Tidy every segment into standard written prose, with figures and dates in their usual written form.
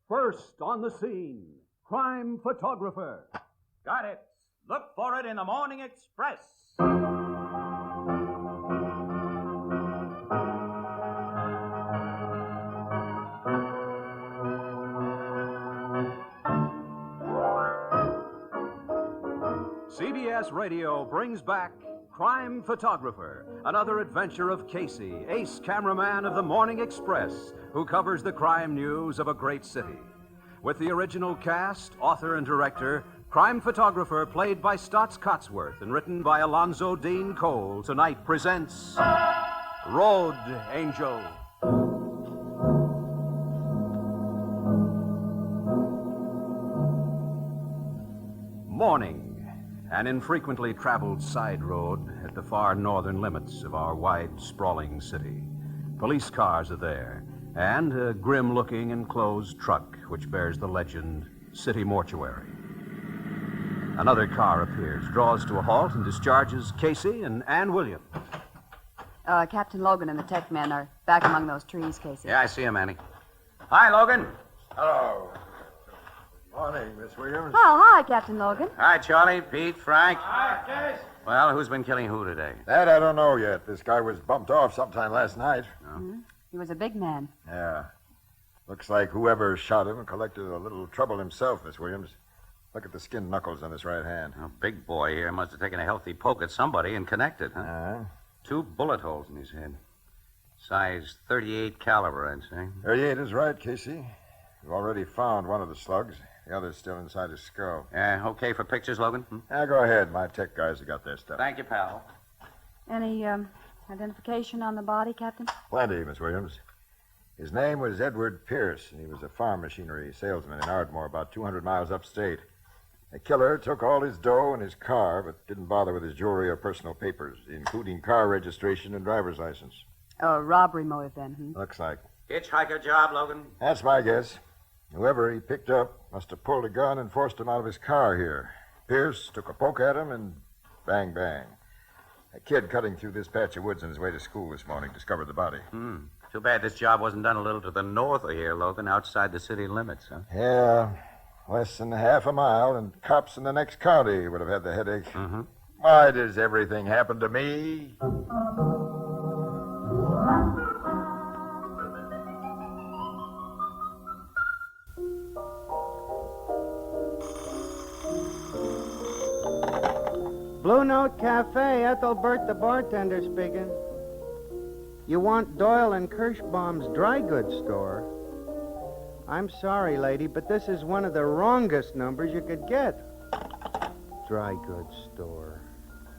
First on the scene, crime photographer. Got it. Look for it in the Morning Express. CBS Radio brings back Crime Photographer, another adventure of Casey, ace cameraman of the Morning Express, who covers the crime news of a great city. With the original cast, author, and director, Crime Photographer, played by Stotts Cotsworth and written by Alonzo Dean Cole, tonight presents Road Angel. Morning. An infrequently traveled side road at the far northern limits of our wide, sprawling city. Police cars are there, and a grim-looking enclosed truck which bears the legend, City Mortuary. Another car appears, draws to a halt, and discharges Casey and Ann Williams. Captain Logan and the tech men are back among those trees, Casey. Yeah, I see him, Annie. Hi, Logan. Hello. Morning, Miss Williams. Oh, hi, Captain Logan. Hi, Charlie, Pete, Frank. Hi, Case. Well, who's been killing who today? That I don't know yet. This guy was bumped off sometime last night. Mm-hmm. He was a big man. Yeah. Looks like whoever shot him collected a little trouble himself, Miss Williams. Look at the skinned knuckles on his right hand. A big boy here must have taken a healthy poke at somebody and connected, huh? 2 bullet holes in his head. Size 38 caliber, I'd say. 38 is right, Casey. We've already found one of the slugs. The other's still inside his skull. Okay for pictures, Logan? Yeah, go ahead. My tech guys have got their stuff. Thank you, pal. Any identification on the body, Captain? Plenty, Miss Williams. His name was Edward Pierce, and he was a farm machinery salesman in Ardmore, about 200 miles upstate. The killer took all his dough in his car, but didn't bother with his jewelry or personal papers, including car registration and driver's license. Robbery motive, then. Looks like. Hitchhiker job, Logan? That's my guess. Whoever he picked up must have pulled a gun and forced him out of his car here. Pierce took a poke at him and bang, bang. A kid cutting through this patch of woods on his way to school this morning discovered the body. Too bad this job wasn't done a little to the north of here, Logan, outside the city limits, huh? Yeah, less than half a mile, and cops in the next county would have had the headache. Mm-hmm. Why does everything happen to me? Blue Note Cafe, Ethelbert the bartender speaking. You want Doyle and Kirschbaum's dry goods store? I'm sorry, lady, but this is one of the wrongest numbers you could get. Dry goods store.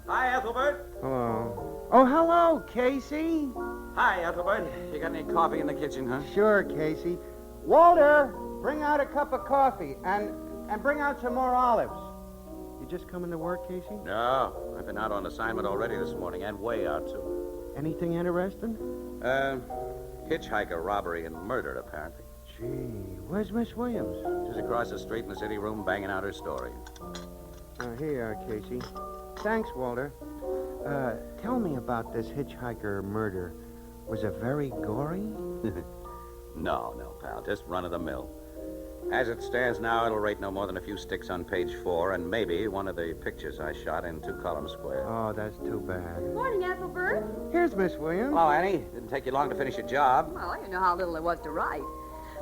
Hi, Ethelbert. Hello. Oh, hello, Casey. Hi, Ethelbert. You got any coffee in the kitchen, huh? Sure, Casey. Walter, bring out a cup of coffee and bring out some more olives. You just coming to work, Casey? No, I've been out on assignment already this morning, and way out, too. Anything interesting? Hitchhiker robbery and murder, apparently. Gee, where's Miss Williams? She's across the street in the city room banging out her story. Here you are, Casey. Thanks, Walter. Tell me about this hitchhiker murder. Was it very gory? No, pal. Just run-of-the-mill. As it stands now, it'll rate no more than a few sticks on page 4, and maybe one of the pictures I shot in 2 columns square. Oh, that's too bad. Morning, Ethelbert. Here's Miss Williams. Hello, Annie. Didn't take you long to finish your job. Well, you know how little there was to write.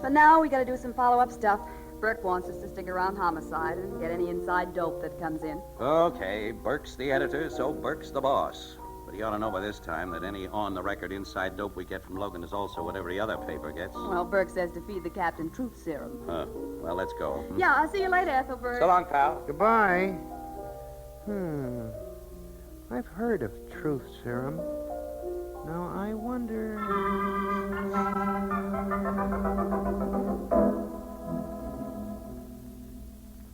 But now we got to do some follow-up stuff. Burke wants us to stick around homicide and get any inside dope that comes in. Okay, Burke's the editor, so Burke's the boss. But you ought to know by this time that any on-the-record inside dope we get from Logan is also what every other paper gets. Well, Burke says to feed the captain truth serum. Well, let's go. Yeah, I'll see you later, Ethelbert. So long, pal. Goodbye. I've heard of truth serum. Now, I wonder...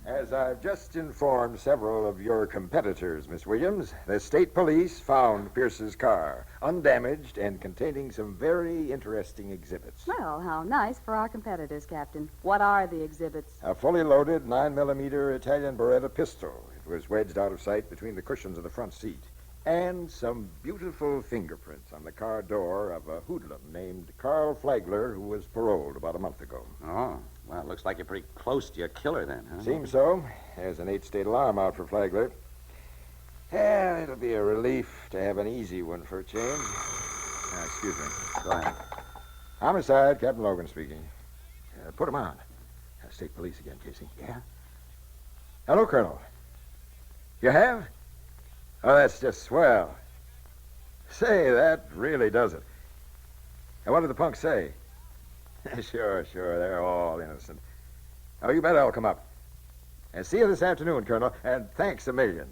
As I've just informed several of your competitors, Miss Williams, the state police found Pierce's car, undamaged and containing some very interesting exhibits. Well, how nice for our competitors, Captain. What are the exhibits? A fully loaded 9mm Italian Beretta pistol. It was wedged out of sight between the cushions of the front seat. And some beautiful fingerprints on the car door of a hoodlum named Carl Flagler, who was paroled about a month ago. Oh. Well, it looks like you're pretty close to your killer then, huh? Seems so. There's an 8-state alarm out for Flagler. Yeah, it'll be a relief to have an easy one for a change. Excuse me. Go ahead. Homicide, Captain Logan speaking. Put him on. State police again, Casey. Yeah? Hello, Colonel. You have? Oh, that's just swell. Say, that really does it. And what did the punks say? Sure, they're all innocent. Oh, you bet I'll come up. And see you this afternoon, Colonel, and thanks a million.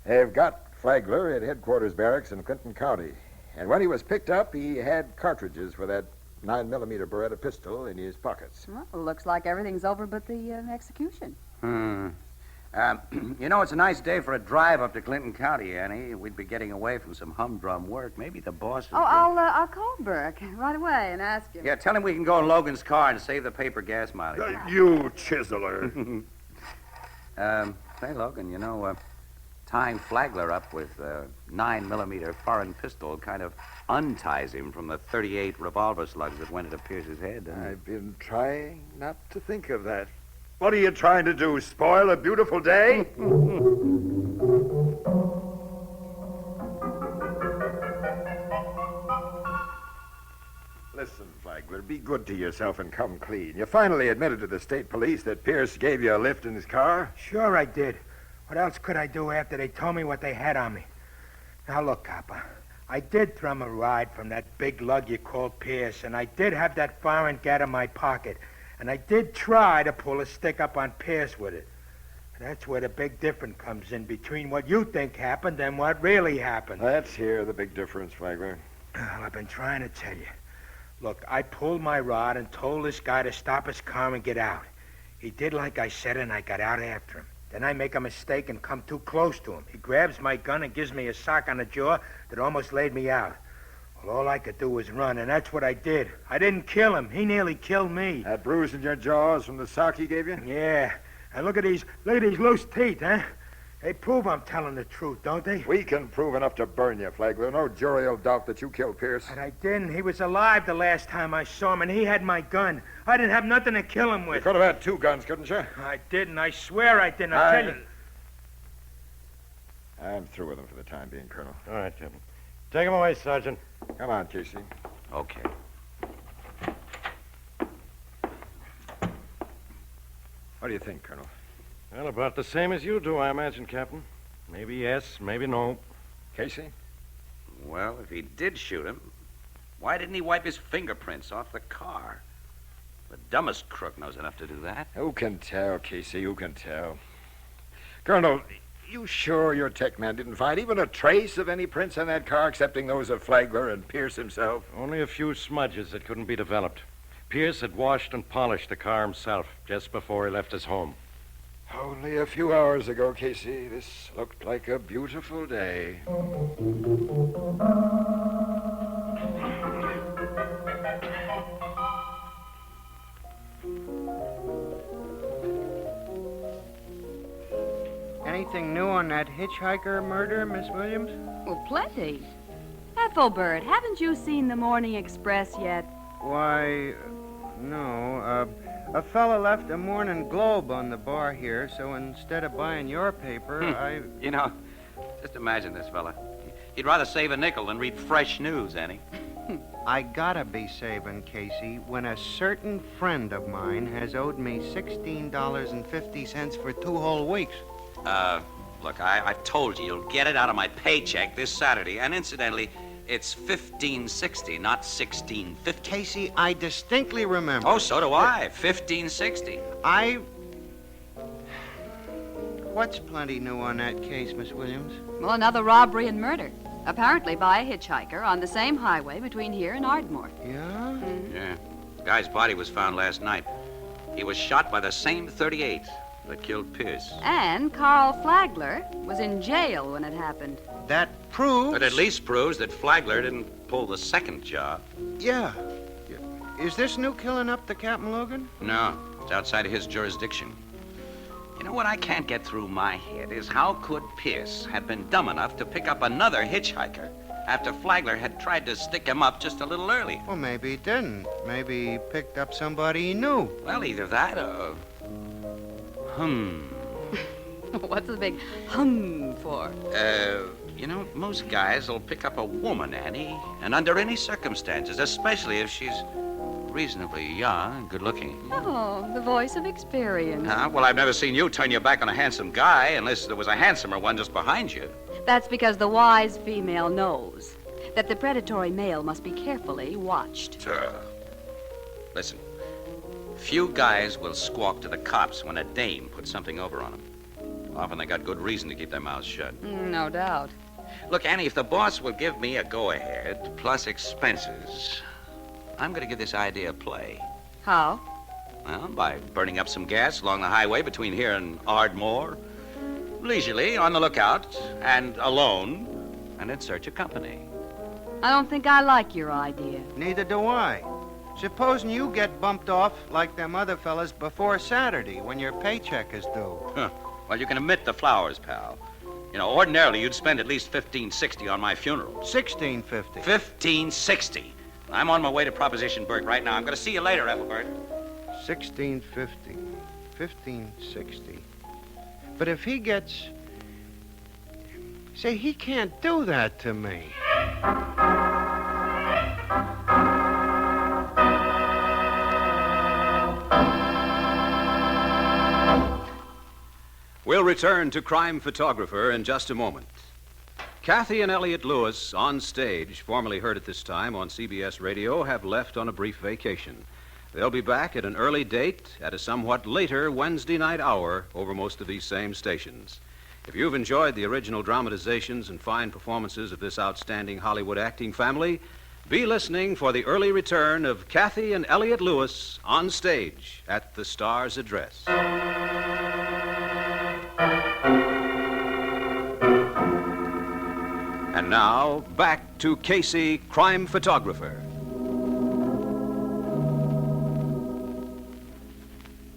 They've got Flagler at headquarters barracks in Clinton County. And when he was picked up, he had cartridges for that 9mm Beretta pistol in his pockets. Well, looks like everything's over but the execution. You know, it's a nice day for a drive up to Clinton County, Annie. We'd be getting away from some humdrum work. Maybe the boss will... Oh, I'll call Burke right away and ask him. Yeah, tell him we can go in Logan's car and save the paper gas mileage. You chiseler. Say, Logan, you know, tying Flagler up with a 9mm foreign pistol kind of unties him from the 38 revolver slugs that went into Pierce's head. I've been trying not to think of that. What are you trying to do, spoil a beautiful day? Listen, Flagler, be good to yourself and come clean. You finally admitted to the state police that Pierce gave you a lift in his car? Sure I did. What else could I do after they told me what they had on me? Now, look, Copper. I did thrum a ride from that big lug you called Pierce, and I did have that foreign gat in my pocket, and I did try to pull a stick up on Pierce with it. That's where the big difference comes in between what you think happened and what really happened. Let's hear the big difference, Flagler. Well, I've been trying to tell you. Look, I pulled my rod and told this guy to stop his car and get out. He did like I said, and I got out after him. Then I make a mistake and come too close to him. He grabs my gun and gives me a sock on the jaw that almost laid me out. Well, all I could do was run, and that's what I did. I didn't kill him. He nearly killed me. That bruise in your jaws from the sock he gave you? Yeah. And look at these loose teeth, huh? They prove I'm telling the truth, don't they? We can prove enough to burn you, Flagler. No jury will doubt that you killed Pierce. But I didn't. He was alive the last time I saw him, and he had my gun. I didn't have nothing to kill him You with. could have had 2 guns, couldn't you? I didn't. I swear I didn't. I tell you. I'm through with him for the time being, Colonel. All right, Captain. Take him away, Sergeant. Come on, Casey. Okay. What do you think, Colonel? Well, about the same as you do, I imagine, Captain. Maybe yes, maybe no. Casey? Well, if he did shoot him, why didn't he wipe his fingerprints off the car? The dumbest crook knows enough to do that. Who can tell, Casey? Who can tell? Colonel, you sure your tech man didn't find even a trace of any prints on that car excepting those of Flagler and Pierce himself? Only a few smudges that couldn't be developed. Pierce had washed and polished the car himself just before he left his home. Only a few hours ago, Casey. This looked like a beautiful day. Anything new on that hitchhiker murder, Miss Williams? Well, plenty. Ethelbert, haven't you seen the Morning Express yet? Why, no. A fella left a Morning Globe on the bar here, so instead of buying your paper, I... You know, just imagine this fella. He'd rather save a nickel than read fresh news, Annie. I gotta be saving, Casey, when a certain friend of mine has owed me $16.50 for 2 whole weeks. Look, I told you, you'll get it out of my paycheck this Saturday. And incidentally, it's $15.60, not $16.50. Casey, I distinctly remember. Oh, so do I. $15.60. What's plenty new on that case, Miss Williams? Well, another robbery and murder. Apparently by a hitchhiker on the same highway between here and Ardmore. Yeah? Yeah. The guy's body was found last night. He was shot by the same .38 that killed Pierce. And Carl Flagler was in jail when it happened. That proves... But at least proves that Flagler didn't pull the second job. Yeah. Is this new killing up to Captain Logan? No, it's outside of his jurisdiction. You know what I can't get through my head is how could Pierce have been dumb enough to pick up another hitchhiker after Flagler had tried to stick him up just a little early. Well, maybe he didn't. Maybe he picked up somebody he knew. Well, either that or... What's the big for? Most guys will pick up a woman, Annie, and under any circumstances, especially if she's reasonably young and good-looking. Oh, the voice of experience. Well, I've never seen you turn your back on a handsome guy unless there was a handsomer one just behind you. That's because the wise female knows that the predatory male must be carefully watched. Listen, few guys will squawk to the cops when a dame puts something over on them. Often they got good reason to keep their mouths shut. No doubt. Look, Annie, if the boss will give me a go-ahead plus expenses, I'm going to give this idea a play. How? Well, by burning up some gas along the highway between here and Ardmore, leisurely, on the lookout, and alone, and in search of company. I don't think I like your idea. Neither do I. Supposing you get bumped off like them other fellas before Saturday when your paycheck is due. Well, you can omit the flowers, pal. Ordinarily, you'd spend at least $15.60 on my funeral. $16.50. $15.60. I'm on my way to Proposition Burke right now. I'm going to see you later, Ethelbert. $16.50. $15.60. But if he gets... Say, he can't do that to me. We'll return to Crime Photographer in just a moment. Kathy and Elliot Lewis, on stage, formerly heard at this time on CBS Radio, have left on a brief vacation. They'll be back at an early date at a somewhat later Wednesday night hour over most of these same stations. If you've enjoyed the original dramatizations and fine performances of this outstanding Hollywood acting family, be listening for the early return of Kathy and Elliot Lewis on stage at the Star's Address. And now, back to Casey, Crime Photographer.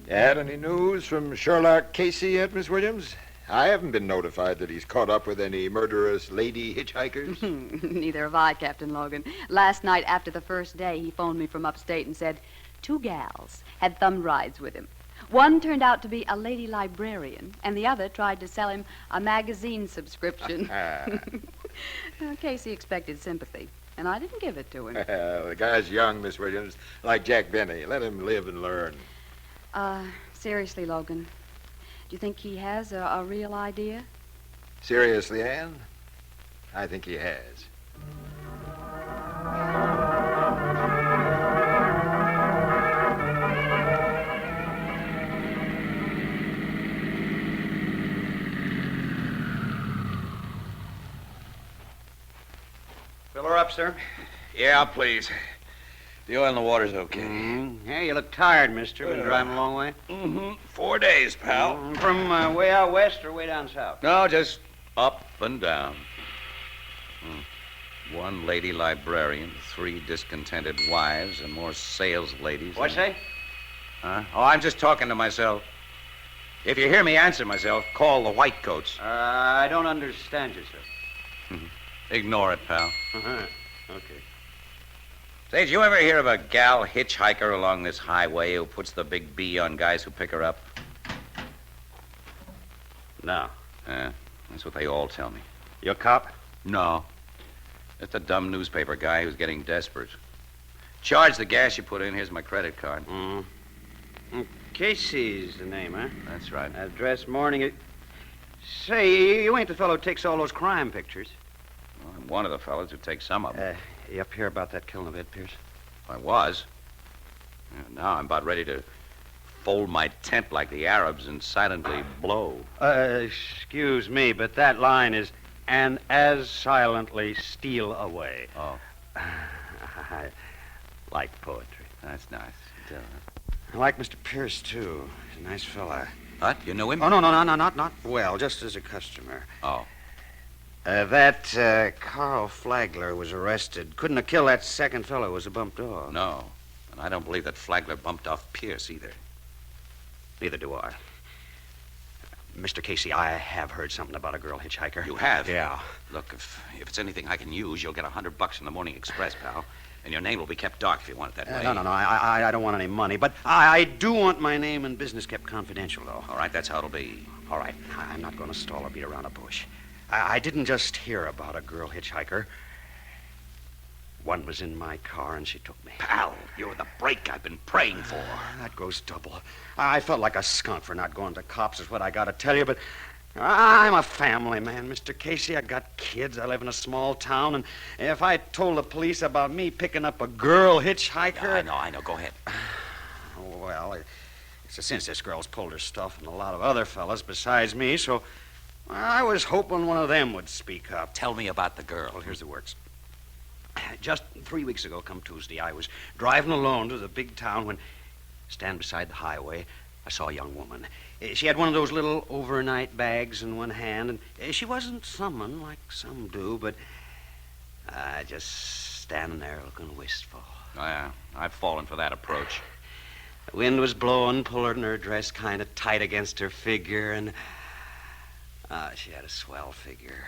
You had any news from Sherlock Casey yet, Miss Williams? I haven't been notified that he's caught up with any murderous lady hitchhikers. Neither have I, Captain Logan. Last night, after the first day, he phoned me from upstate and said 2 gals had thumbed rides with him. One turned out to be a lady librarian, and the other tried to sell him a magazine subscription. Casey expected sympathy, and I didn't give it to him. The guy's young, Miss Williams, like Jack Benny. Let him live and learn. Seriously, Logan, do you think he has a real idea? Seriously, Anne? I think he has. Fill her up, sir. Yeah, please. The oil in the water's okay. Mm-hmm. Yeah, you look tired, mister. Been driving a long way? Mm-hmm. 4 days, pal. From way out west or way down south? No, just up and down. 1 lady librarian, 3 discontented wives, and more sales ladies. What's that? Huh? Oh, I'm just talking to myself. If you hear me answer myself, call the white coats. I don't understand you, sir. Ignore it, pal. Uh-huh. Okay. Say, did you ever hear of a gal hitchhiker along this highway who puts the big B on guys who pick her up? No. Yeah, that's what they all tell me. You a cop? No. Just a dumb newspaper guy who's getting desperate. Charge the gas you put in. Here's my credit card. Casey's the name, huh? That's right. Address morning. Say, you ain't the fellow who takes all those crime pictures. Well, I'm one of the fellas who takes some of them. You up here about that killing of Ed Pierce? I was. Yeah, now I'm about ready to fold my tent like the Arabs and silently blow. Excuse me, but that line is, and as silently steal away. Oh. I like poetry. That's nice. I like Mr. Pierce, too. He's a nice fella. What? You knew him? Oh, no, not well, just as a customer. Oh. That Carl Flagler was arrested. Couldn't have killed that second fellow who was a bumped off. No. And I don't believe that Flagler bumped off Pierce either. Neither do I. Mr. Casey, I have heard something about a girl hitchhiker. You have? Yeah. Look, if it's anything I can use, you'll get $100 in the Morning Express, pal. And your name will be kept dark if you want it that way. No. I don't want any money, but I do want my name and business kept confidential, though. All right, that's how it'll be. All right, I'm not going to stall or beat around a bush. I didn't just hear about a girl hitchhiker. One was in my car, and she took me. Pal, you're the break I've been praying for. That goes double. I felt like a skunk for not going to cops, is what I got to tell you, but I'm a family man, Mr. Casey. I got kids. I live in a small town, and if I told the police about me picking up a girl hitchhiker... Yeah, I know. Go ahead. Well, it's a since this girl's pulled her stuff and a lot of other fellas besides me, so I was hoping one of them would speak up. Tell me about the girl. Well, here's the works. Just 3 weeks ago, come Tuesday, I was driving alone to the big town when, standing beside the highway, I saw a young woman. She had one of those little overnight bags in one hand, and she wasn't summoned like some do, but just standing there looking wistful. Oh, yeah, I've fallen for that approach. The wind was blowing, pulling her dress kind of tight against her figure, and she had a swell figure.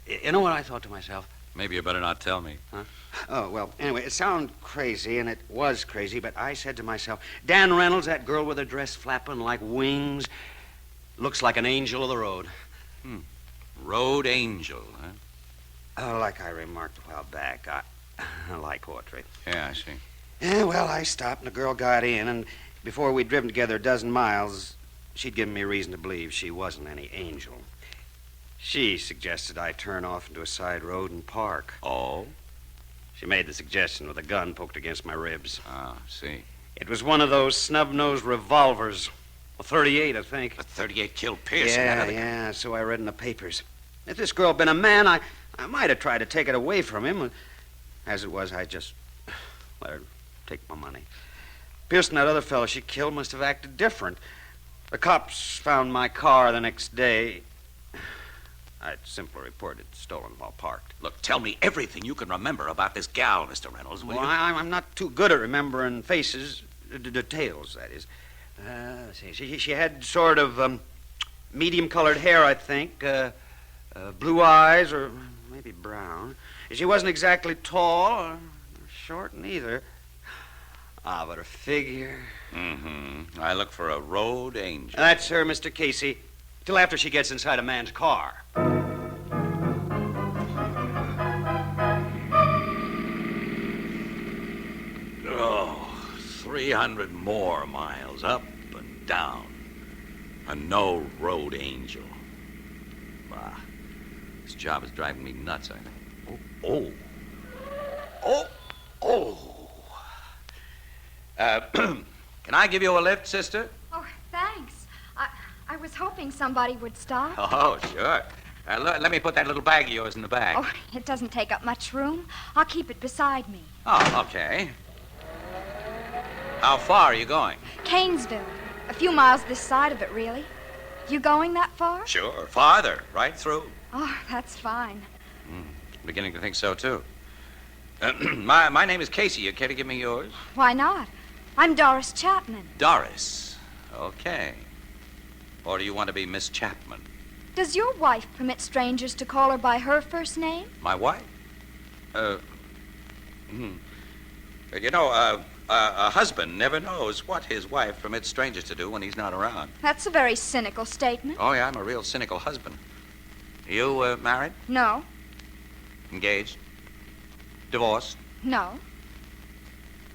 You know what I thought to myself? Maybe you better not tell me. Huh? Oh, well, anyway, it sounded crazy, and it was crazy, but I said to myself, Dan Reynolds, that girl with her dress flapping like wings, looks like an angel of the road. Road angel, huh? Like I remarked a while back, I like poetry. Yeah, I see. Yeah, well, I stopped, and the girl got in, and before we'd driven together a dozen miles, she'd given me reason to believe she wasn't any angel. She suggested I turn off into a side road and park. Oh? She made the suggestion with a gun poked against my ribs. Ah, see. It was one of those snub-nosed revolvers. A 38, I think. But 38 killed Pierce. Yeah, so I read in the papers. If this girl had been a man, I might have tried to take it away from him. As it was, I just let her take my money. Pierce and that other fellow she killed must have acted different. The cops found my car the next day. I'd simply reported stolen while parked. Look, tell me everything you can remember about this gal, Mr. Reynolds, will Well, you? I'm not too good at remembering faces, details, that is. Let's see. She had sort of medium-colored hair, I think, blue eyes, or maybe brown. She wasn't exactly tall or short neither. But her figure... Mm-hmm. I look for a road angel. That's her, Mr. Casey, till after she gets inside a man's car. Oh, 300 more miles up and down. And no road angel. Bah, this job is driving me nuts, I think. Oh. Can I give you a lift, sister? Oh, thanks. I was hoping somebody would stop. Oh, sure. Let me put that little bag of yours in the bag. Oh, it doesn't take up much room. I'll keep it beside me. Oh, okay. How far are you going? Canesville. A few miles this side of it, really. You going that far? Sure. Farther, right through. Oh, that's fine. Beginning to think so, too. My name is Casey. You care to give me yours? Why not? I'm Doris Chapman. Doris. Okay. Or do you want to be Miss Chapman? Does your wife permit strangers to call her by her first name? My wife? You know, a husband never knows what his wife permits strangers to do when he's not around. That's a very cynical statement. Oh, yeah, I'm a real cynical husband. You married? No. Engaged? Divorced? No.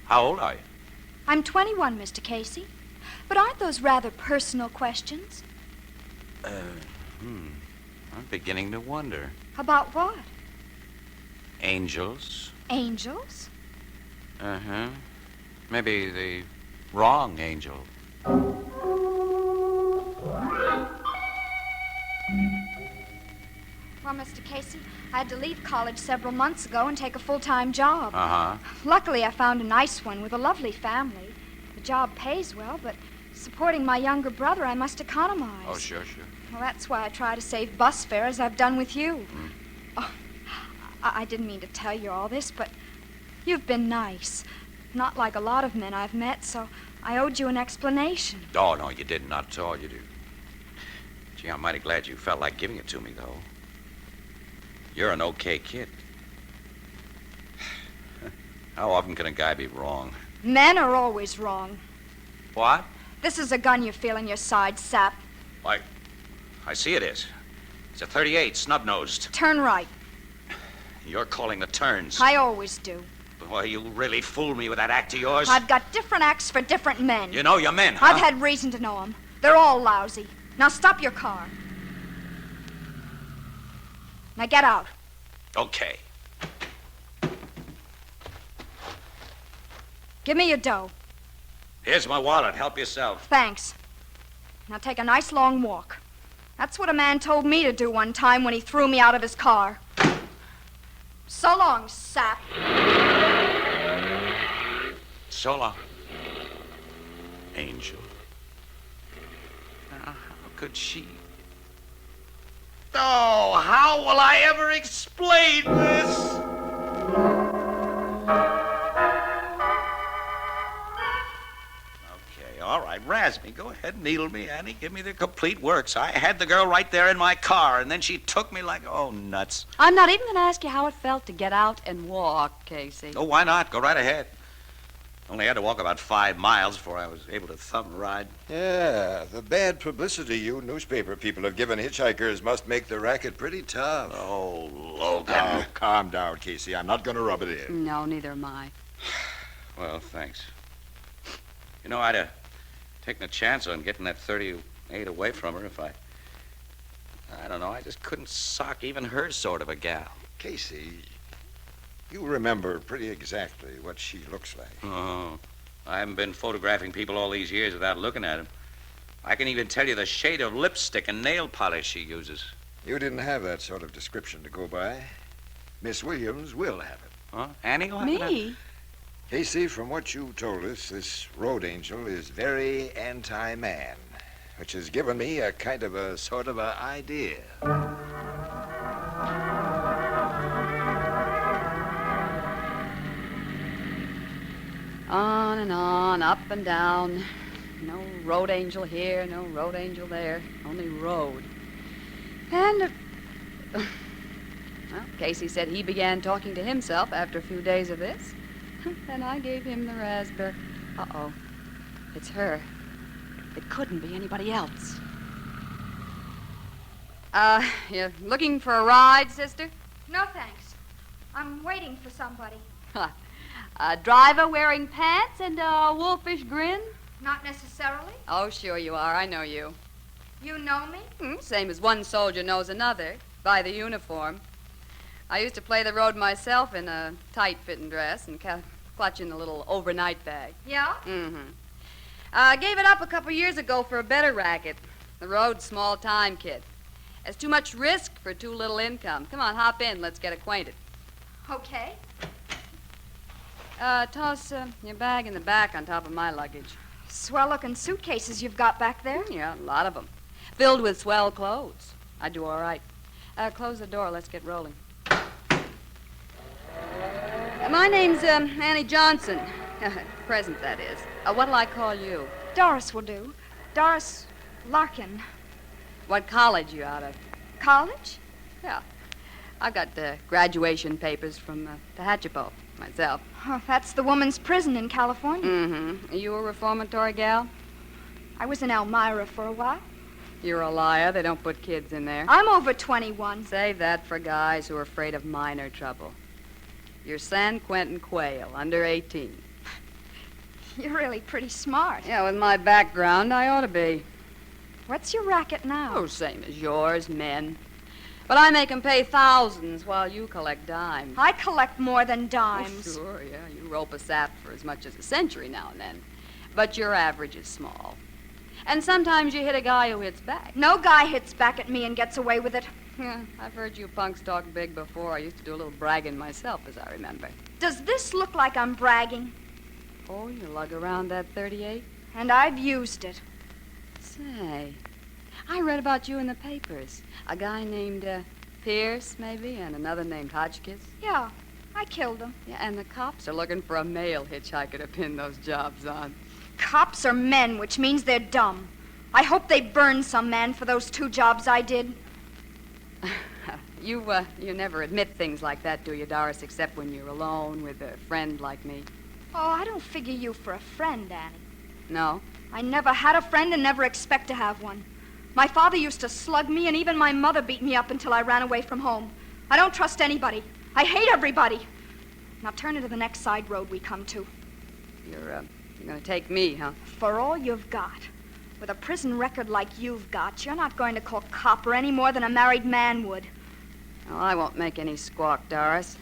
How old are you? I'm 21, Mr. Casey. But aren't those rather personal questions? I'm beginning to wonder. About what? Angels? Angels? Uh-huh. Maybe the wrong angel. Well, Mr. Casey, I had to leave college several months ago and take a full-time job. Uh-huh. Luckily, I found a nice one with a lovely family. The job pays well, but supporting my younger brother, I must economize. Oh, sure. Well, that's why I try to save bus fare, as I've done with you. Oh, I didn't mean to tell you all this, but you've been nice. Not like a lot of men I've met, so I owed you an explanation. Oh, no, you didn't. Not at all, you did. Gee, I'm mighty glad you felt like giving it to me, though. You're an okay kid. How often can a guy be wrong? Men are always wrong. What? This is a gun you feel in your side, sap. Why, I see it is. It's a 38, snub-nosed. Turn right. You're calling the turns. I always do. Boy, you really fooled me with that act of yours. I've got different acts for different men. You know your men, huh? I've had reason to know them. They're all lousy. Now stop your car. Now get out. Okay. Give me your dough. Here's my wallet. Help yourself. Thanks. Now take a nice long walk. That's what a man told me to do one time when he threw me out of his car. So long, sap. So long. Angel. Now, how could she? Oh, how will I ever explain this? Okay, all right, razz me. Go ahead, needle me, Annie. Give me the complete works. I had the girl right there in my car, and then she took me like, oh, nuts. I'm not even going to ask you how it felt to get out and walk, Casey. Oh, why not? Go right ahead. Only had to walk about 5 miles before I was able to thumb ride. Yeah, the bad publicity you newspaper people have given hitchhikers must make the racket pretty tough. Oh, Logan. Now, calm down, Casey. I'm not going to rub it in. No, neither am I. Well, thanks. You know, I'd have taken a chance on getting that 38 away from her if I don't know, I just couldn't sock even her sort of a gal. Casey, you remember pretty exactly what she looks like. Oh, I haven't been photographing people all these years without looking at them. I can even tell you the shade of lipstick and nail polish she uses. You didn't have that sort of description to go by. Miss Williams will have it. Huh? Annie will have it? Me? Casey, from what you told us, this road angel is very anti-man, which has given me a kind of a sort of a idea. On and on, up and down. No road angel here, no road angel there. Only road. And, well, Casey said he began talking to himself after a few days of this. And I gave him the raspberry. Uh-oh. It's her. It couldn't be anybody else. You looking for a ride, sister? No, thanks. I'm waiting for somebody. A driver wearing pants and a wolfish grin? Not necessarily. Oh, sure you are. I know you. You know me? Same as one soldier knows another, by the uniform. I used to play the road myself in a tight-fitting dress and clutching the little overnight bag. Yeah? Mm-hmm. I gave it up a couple years ago for a better racket. The road's small time, kid. There's too much risk for too little income. Come on, hop in. Let's get acquainted. Okay. Toss your bag in the back on top of my luggage. Swell-looking suitcases you've got back there. Yeah, a lot of them. Filled with swell clothes. I do all right. Close the door. Let's get rolling. My name's Annie Johnson. Present, that is. What'll I call you? Doris will do. Doris Larkin. What college you out of? College? Yeah. I've got graduation papers from Tehachapo myself. Oh, that's the woman's prison in California. Mm-hmm. Are you a reformatory gal? I was in Elmira for a while. You're a liar. They don't put kids in there. I'm over 21. Save that for guys who are afraid of minor trouble. You're San Quentin Quayle, under 18. You're really pretty smart. Yeah, with my background, I ought to be. What's your racket now? Oh, same as yours, men. But I make 'em pay thousands while you collect dimes. I collect more than dimes. Oh, sure, yeah. You rope a sap for as much as a century now and then. But your average is small. And sometimes you hit a guy who hits back. No guy hits back at me and gets away with it. Yeah, I've heard you punks talk big before. I used to do a little bragging myself, as I remember. Does this look like I'm bragging? Oh, you lug around that 38? And I've used it. Say, I read about you in the papers. A guy named Pierce, maybe, and another named Hotchkiss. Yeah, I killed him. Yeah, and the cops are looking for a male hitchhiker to pin those jobs on. Cops are men, which means they're dumb. I hope they burn some man for those 2 jobs I did. You never admit things like that, do you, Doris, except when you're alone with a friend like me? Oh, I don't figure you for a friend, Annie. No? I never had a friend and never expect to have one. My father used to slug me, and even my mother beat me up until I ran away from home. I don't trust anybody. I hate everybody. Now turn into the next side road we come to. You're gonna take me, huh? For all you've got, with a prison record like you've got, you're not going to call copper any more than a married man would. Well, I won't make any squawk, Doris.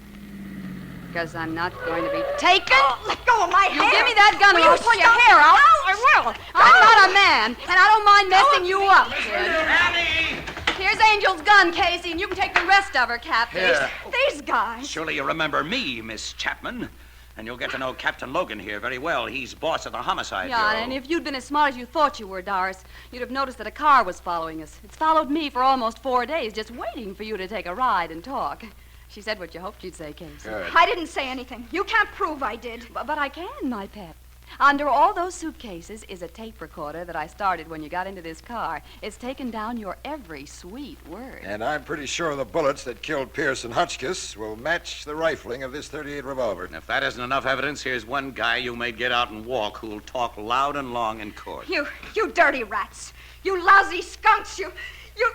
Because I'm not going to be taken. Oh, let go of my hair! You give me that gun and Will I'll you pull your stop? hair out. Ouch! I will. I'm not a man, and I don't mind messing you up, kid. Annie! Here's Angel's gun, Casey, and you can take the rest of her, Captain. Here. These guys. Surely you remember me, Miss Chapman. And you'll get to know Captain Logan here very well. He's boss of the homicide Yeah, bureau. and if you'd been as smart as you thought you were, Doris, you'd have noticed that a car was following us. It's followed me for almost 4 days, just waiting for you to take a ride and talk. She said what you hoped you'd say, Casey. Good. I didn't say anything. You can't prove I did. But I can, my pet. Under all those suitcases is a tape recorder that I started when you got into this car. It's taken down your every sweet word. And I'm pretty sure the bullets that killed Pierce and Hotchkiss will match the rifling of this .38 revolver. And if that isn't enough evidence, here's one guy you may get out and walk who'll talk loud and long in court. You dirty rats. You lousy skunks. You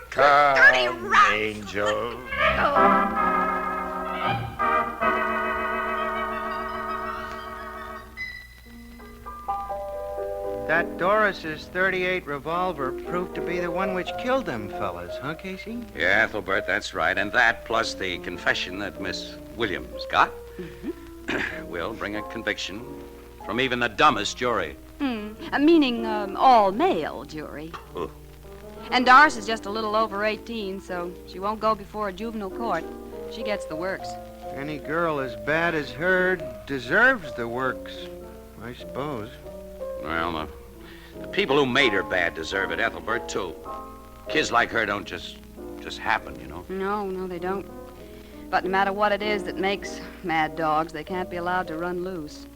dirty rats. Angel. That Doris's .38 revolver proved to be the one which killed them fellas, huh, Casey? Yeah, Ethelbert, that's right. And that, plus the confession that Miss Williams got, will bring a conviction from even the dumbest jury. Meaning all-male jury. Oh. And Doris is just a little over 18, so she won't go before a juvenile court. She gets the works. Any girl as bad as her deserves the works, I suppose. Well, the people who made her bad deserve it, Ethelbert, too. Kids like her don't just happen, you know. No, they don't. But no matter what it is that makes mad dogs, they can't be allowed to run loose.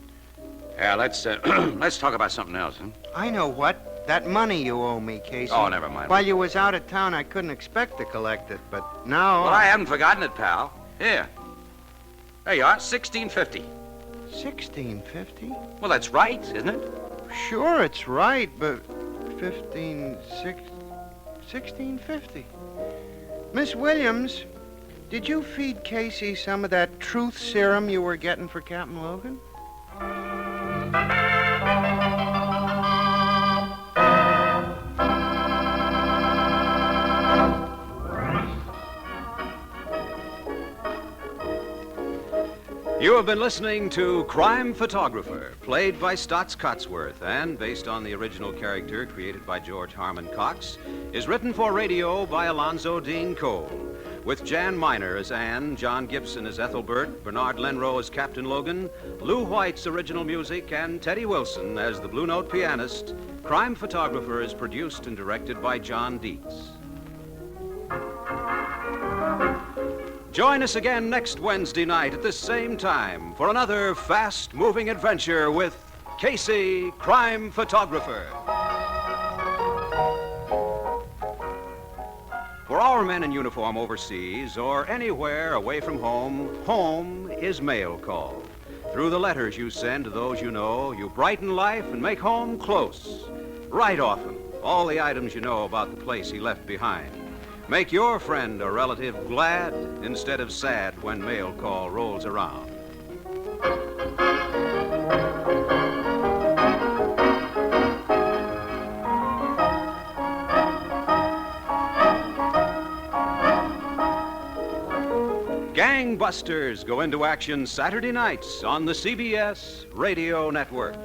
Yeah, let's talk about something else, huh? I know what. That money you owe me, Casey. Oh, never mind. While you was out of town, I couldn't expect to collect it, but now... Well, I haven't forgotten it, pal. Here. There you are, $16.50. $16.50? Well, that's right, isn't it? Sure, it's right, but $16.50. Miss Williams, did you feed Casey some of that truth serum you were getting for Captain Logan? You have been listening to Crime Photographer, played by Stotts Cotsworth and based on the original character created by George Harmon Coxe, is written for radio by Alonzo Dean Cole, with Jan Miner as Anne, John Gibson as Ethelbert, Bernard Lenrow as Captain Logan, Lou White's original music, and Teddy Wilson as the Blue Note pianist. Crime Photographer is produced and directed by John Dietz. Join us again next Wednesday night at this same time for another fast-moving adventure with Casey, Crime Photographer. For our men in uniform overseas or anywhere away from home, home is mail call. Through the letters you send to those you know, you brighten life and make home close. Write often all the items you know about the place he left behind. Make your friend or relative glad instead of sad when mail call rolls around. Gangbusters go into action Saturday nights on the CBS Radio Network.